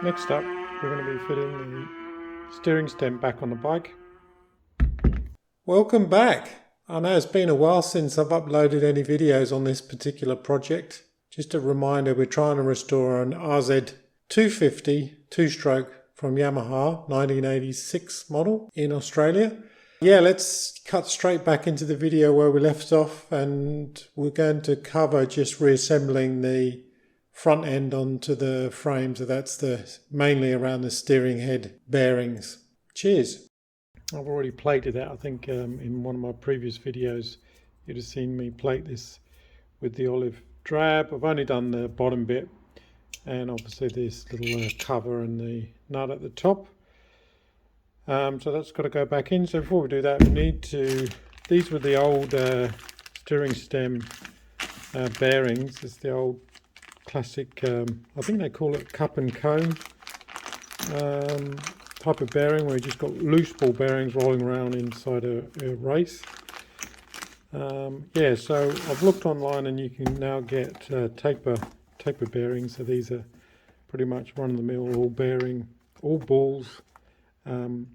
Next up, we're going to be fitting the steering stem back on the bike. Welcome back! I know it's been a while since I've uploaded any videos on this particular project. Just a reminder, we're trying to restore an RZ250 two-stroke from Yamaha, 1986 model in Australia. Yeah, let's cut straight back into the video where we left off, and we're going to cover just reassembling the front end onto the frame. So that's mainly around the steering head bearings. Cheers! I've already plated that. I think in one of my previous videos you'd have seen me plate this with the olive drab. I've only done the bottom bit and obviously this little cover and the nut at the top. So that's got to go back in. So before we do that, we need to, these were the old steering stem bearings. It's the old classic, I think they call it cup and cone type of bearing, where you just got loose ball bearings rolling around inside a race. Yeah, so I've looked online and you can now get taper bearings. So these are pretty much run-of-the-mill, all balls,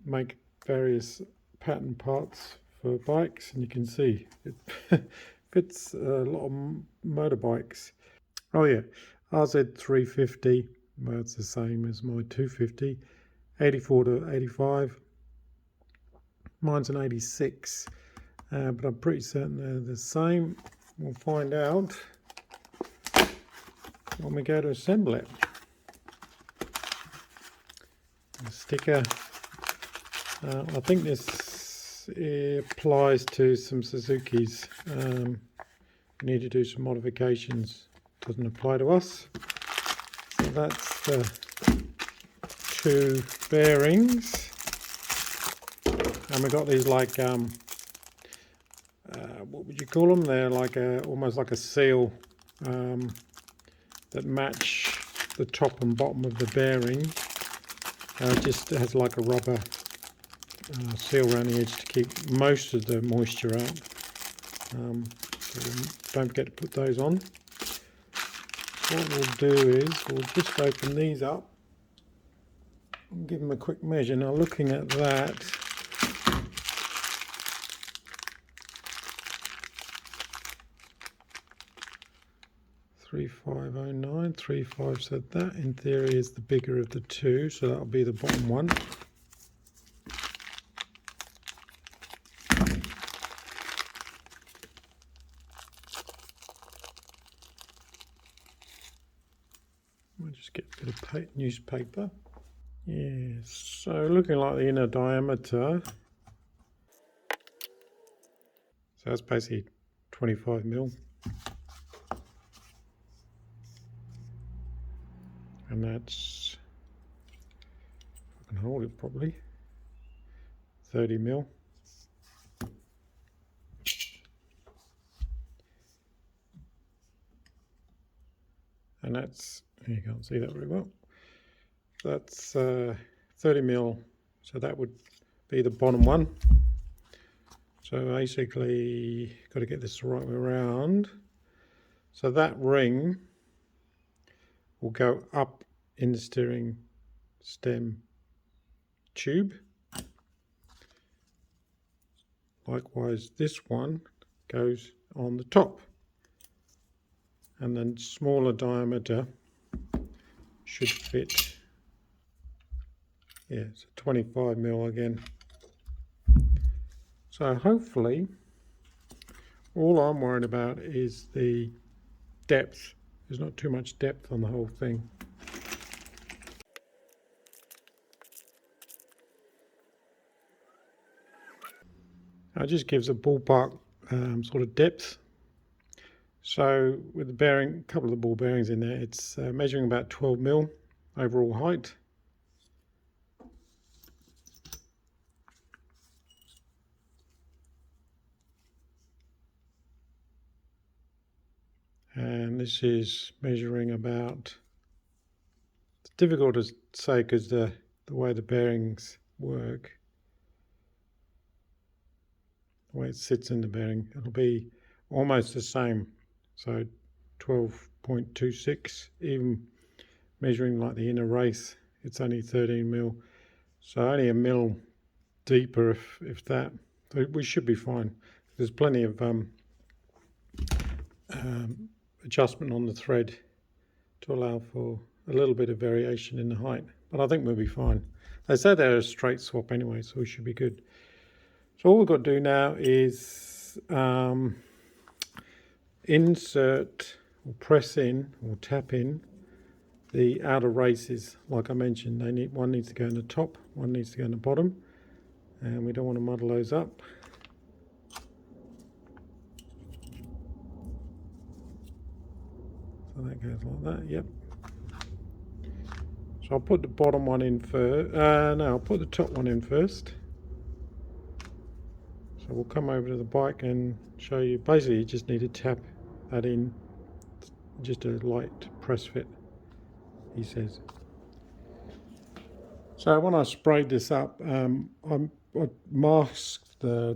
make various pattern parts for bikes, and you can see it fits a lot of motorbikes. Oh yeah, RZ350, well it's the same as my 250, 84 to 85, mine's an 86, but I'm pretty certain they're the same. We'll find out when we go to assemble it. The sticker, I think this applies to some Suzukis. You need to do some modifications. Doesn't apply to us. So that's the two bearings, and we got these like what would you call them? They're like almost like a seal that match the top and bottom of the bearing. It just has like a rubber seal around the edge to keep most of the moisture out. So don't forget to put those on. What we'll do is we'll just open these up and give them a quick measure. Now looking at that, .3509, 35, so that in theory is the bigger of the two, so that'll be the bottom one. I'll just get a bit of newspaper. Yeah, so looking like the inner diameter, so that's basically 25 mil. And that's, if I can hold it properly, 30 mil. And that's, you can't see that very well, that's 30 mil, so that would be the bottom one. So basically got to get this the right way around. So that ring will go up in the steering stem tube. Likewise this one goes on the top, and then smaller diameter should fit, yeah, so 25 mil again. So hopefully all I'm worried about is the depth. There's not too much depth on the whole thing. It just gives a ballpark sort of depth. So with the bearing, a couple of the ball bearings in there, it's measuring about 12 mil overall height. And this is measuring about, it's difficult to say because the way the bearings work, the way it sits in the bearing, it'll be almost the same. So 12.26, even measuring like the inner race, it's only 13mm, so only a mil deeper if that. So we should be fine. There's plenty of adjustment on the thread to allow for a little bit of variation in the height, but I think we'll be fine. They say they're a straight swap anyway, so we should be good. So all we've got to do now is insert or press in or tap in the outer races. Like I mentioned, one needs to go in the top, one needs to go in the bottom, and we don't want to muddle those up. So that goes like that, yep. So I'll put the bottom one in first. No, I'll put the top one in first. So we'll come over to the bike and show you. Basically, you just need to tap that in. Just a light press fit, he says. So when I sprayed this up, I masked where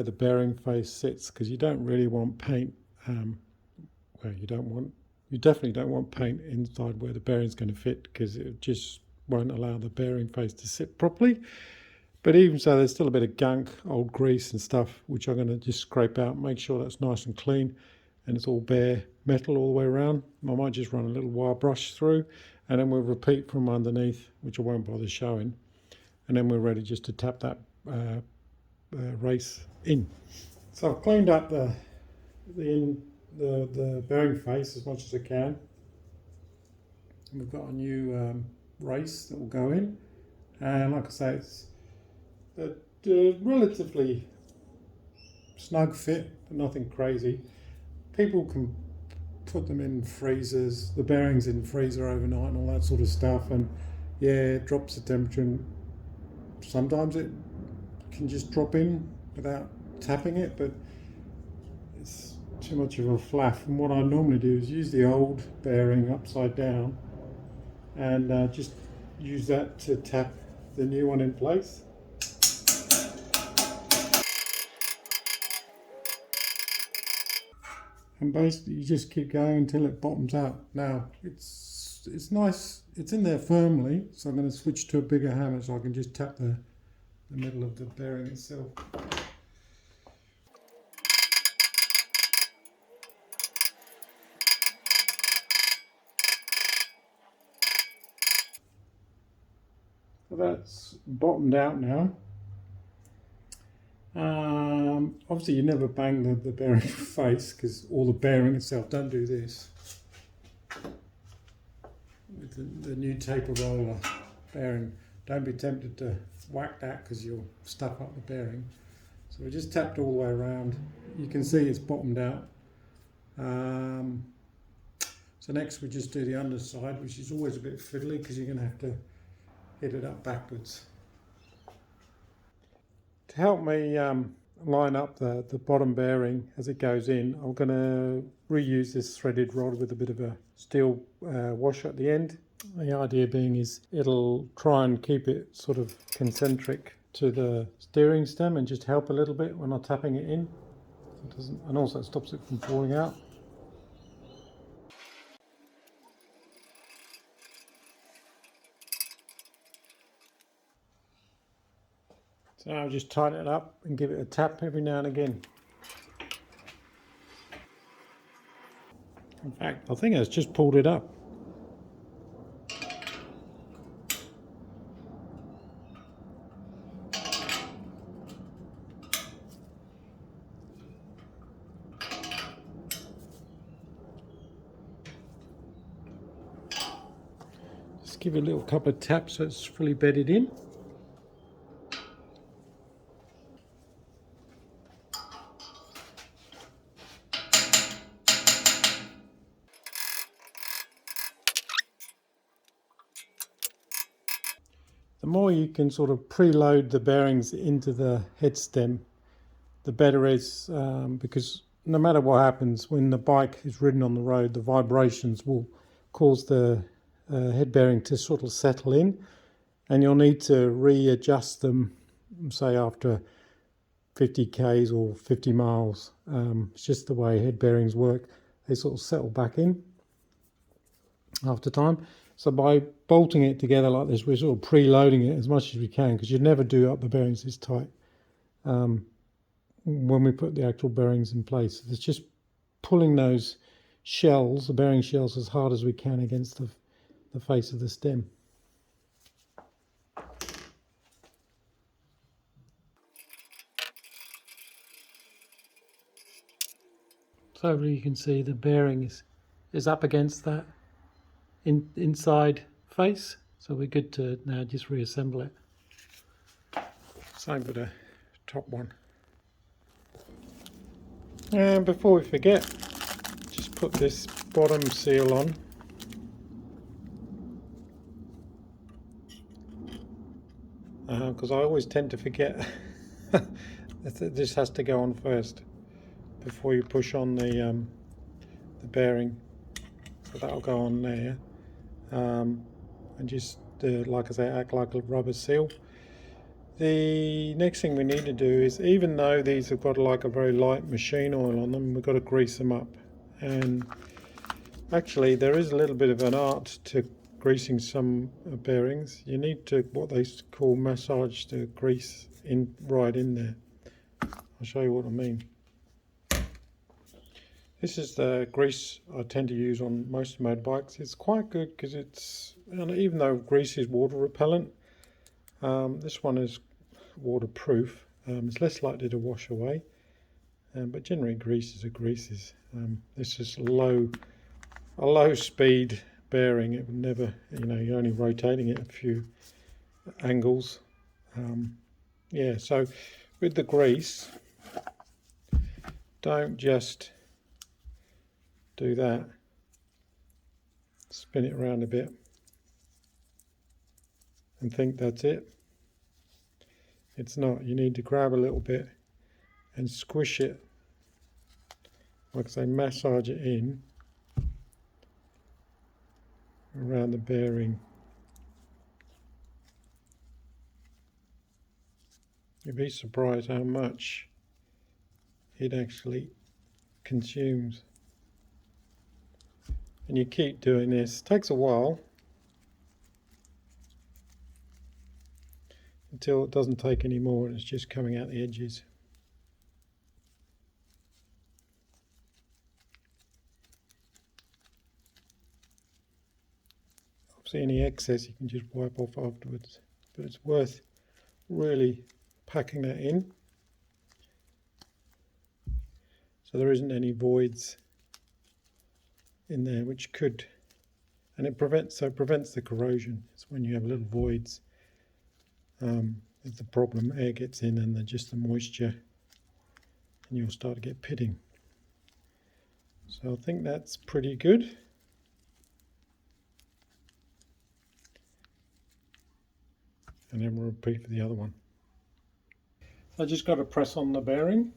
the bearing face sits, because you don't really want paint. Well, you definitely don't want paint inside where the bearing's going to fit, because it just won't allow the bearing face to sit properly. But even so, there's still a bit of gunk, old grease and stuff, which I'm going to just scrape out, make sure that's nice and clean, and it's all bare metal all the way around. I might just run a little wire brush through, and then we'll repeat from underneath, which I won't bother showing, and then we're ready just to tap that race in. So I've cleaned up the bearing face as much as I can. And we've got a new race that will go in, and like I say, it's a relatively snug fit, but nothing crazy. People can put them in freezers, the bearings in freezer overnight and all that sort of stuff, and yeah, it drops the temperature, and sometimes it can just drop in without tapping it, but it's too much of a flaff. And what I normally do is use the old bearing upside down and just use that to tap the new one in place. And basically you just keep going until it bottoms out. Now it's nice, it's in there firmly, so I'm going to switch to a bigger hammer so I can just tap the middle of the bearing itself. So that's bottomed out now. Obviously you never bang the bearing face, because all the bearing itself, don't do this. With the new taper roller bearing, don't be tempted to whack that, because you'll stuff up the bearing. So we just tapped all the way around. You can see it's bottomed out. So next we just do the underside, which is always a bit fiddly because you're going to have to hit it up backwards. To help me line up the bottom bearing as it goes in, I'm going to reuse this threaded rod with a bit of a steel washer at the end. The idea being is it'll try and keep it sort of concentric to the steering stem and just help a little bit when I'm tapping it in. It doesn't, and also it stops it from falling out. So I'll just tighten it up and give it a tap every now and again. In fact, I think it's just pulled it up. Just give it a little couple of taps so it's fully bedded in. The more you can sort of preload the bearings into the head stem, the better it is, because no matter what happens, when the bike is ridden on the road, the vibrations will cause the head bearing to sort of settle in, and you'll need to readjust them, say after 50 k's or 50 miles. It's just the way head bearings work. They sort of settle back in after time. So by bolting it together like this, we're sort of preloading it as much as we can, because you'd never do up the bearings this tight when we put the actual bearings in place. It's just pulling those shells, the bearing shells, as hard as we can against the face of the stem. So you can see the bearing is up against that inside face, so we're good to now just reassemble it. Same for the top one. And before we forget, just put this bottom seal on. Because I always tend to forget this has to go on first before you push on the bearing. So that'll go on there, and just like I say, act like a rubber seal. The next thing we need to do is, even though these have got like a very light machine oil on them, we've got to grease them up. And actually there is a little bit of an art to greasing some bearings. You need to, what they call, massage the grease right in there. I'll show you what I mean. This is the grease I tend to use on most motorbikes. It's quite good because it's, and even though grease is water repellent, this one is waterproof. It's less likely to wash away, but generally greases are greases. This is a low speed bearing. It would never, you're only rotating it a few angles. Yeah, so with the grease, don't just do that. Spin it around a bit and think that's it. It's not. You need to grab a little bit and squish it, like I say, massage it in around the bearing. You'd be surprised how much it actually consumes. And you keep doing this. It takes a while until it doesn't take any more and it's just coming out the edges. Obviously any excess you can just wipe off afterwards, but it's worth really packing that in so there isn't any voids in there, which could, and it prevents the corrosion. It's when you have little voids, it's the problem. Air gets in and just the moisture, and you'll start to get pitting. So I think that's pretty good. And then we'll repeat for the other one. I just got to press on the bearing.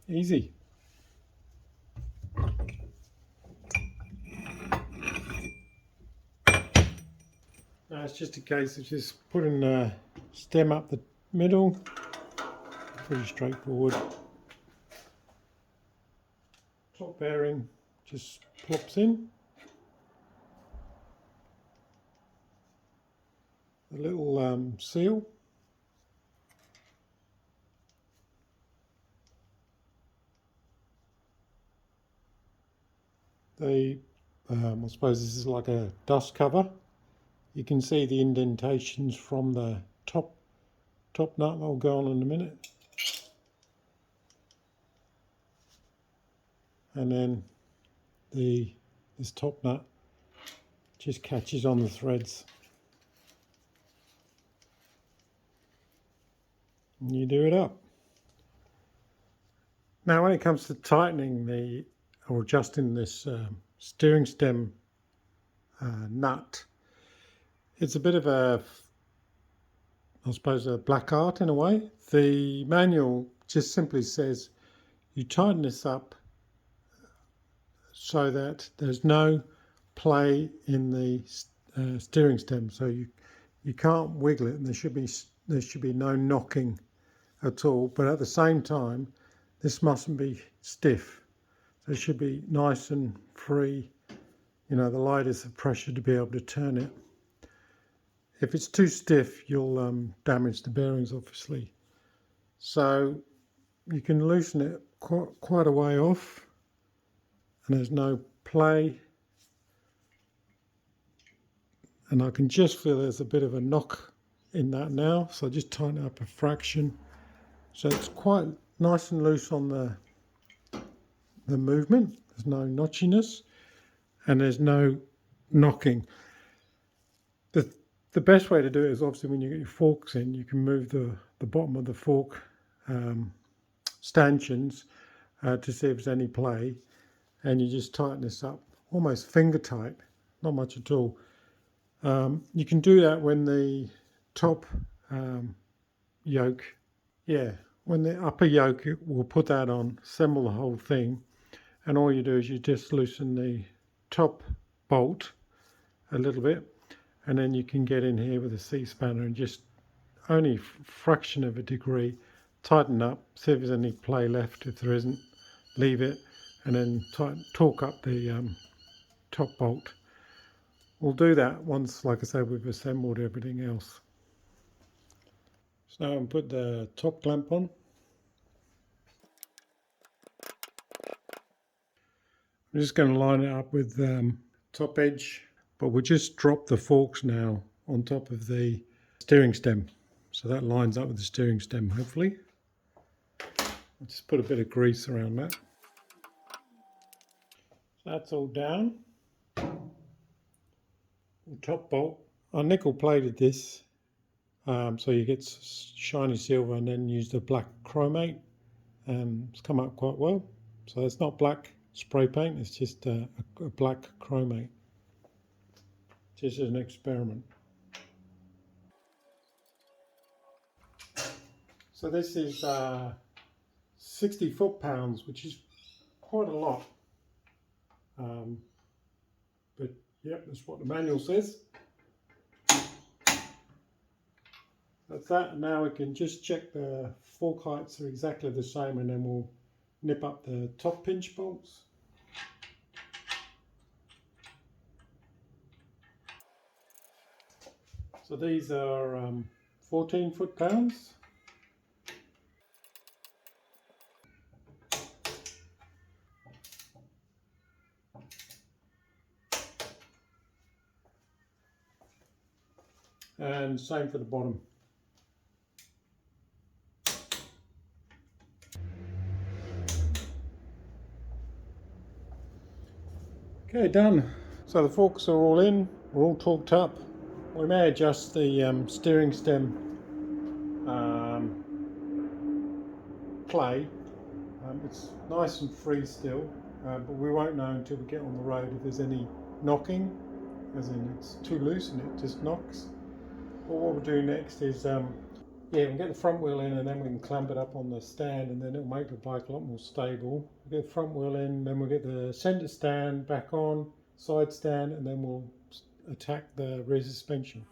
Easy. Now it's just a case of just putting the stem up the middle. Pretty straightforward. Top bearing just plops in. The little seal. I suppose this is like a dust cover. You can see the indentations from the top nut. I'll go on in a minute. And then this top nut just catches on the threads. And you do it up. Now when it comes to tightening or adjusting this steering stem nut, it's a bit of a, I suppose, a black art in a way. The manual just simply says you tighten this up so that there's no play in the steering stem, so you can't wiggle it, and there should be no knocking at all. But at the same time, this mustn't be stiff, so it should be nice and free, you know, the lightest of pressure to be able to turn it. If it's too stiff, you'll damage the bearings, obviously. So you can loosen it quite a way off, and there's no play. And I can just feel there's a bit of a knock in that now, so I just tighten it up a fraction. So it's quite nice and loose on the movement. There's no notchiness, and there's no knocking. The best way to do it is obviously when you get your forks in, you can move the bottom of the fork stanchions to see if there's any play, and you just tighten this up almost finger tight, not much at all. You can do that when the top yoke, when the upper yoke, we'll put that on, assemble the whole thing, and all you do is you just loosen the top bolt a little bit, and then you can get in here with a C-spanner and just only a fraction of a degree tighten up, see if there's any play left. If there isn't, leave it, and then torque up the top bolt. We'll do that once, like I said, we've assembled everything else. So now I'm going to put the top clamp on. I'm just going to line it up with top edge, but we'll just drop the forks now on top of the steering stem. So that lines up with the steering stem, hopefully. I'll just put a bit of grease around that. So that's all down. Top bolt. I nickel plated this so you get shiny silver, and then use the black chromate. It's come up quite well. So it's not black spray paint, it's just a black chromate. Just as an experiment. So this is 60 foot-pounds, which is quite a lot. But yep, that's what the manual says. That's that. Now we can just check the fork heights are exactly the same, and then we'll nip up the top pinch bolts. So these are 14 foot-pounds. And same for the bottom. Okay, done. So the forks are all in, we're all torqued up. We may adjust the steering stem play. It's nice and free still, but we won't know until we get on the road if there's any knocking, as in it's too loose and it just knocks. But what we'll do next is, we'll get the front wheel in, and then we can clamp it up on the stand, and then it'll make the bike a lot more stable. We'll get the front wheel in, then we'll get the centre stand back on, side stand, and then we'll attack the rear suspension.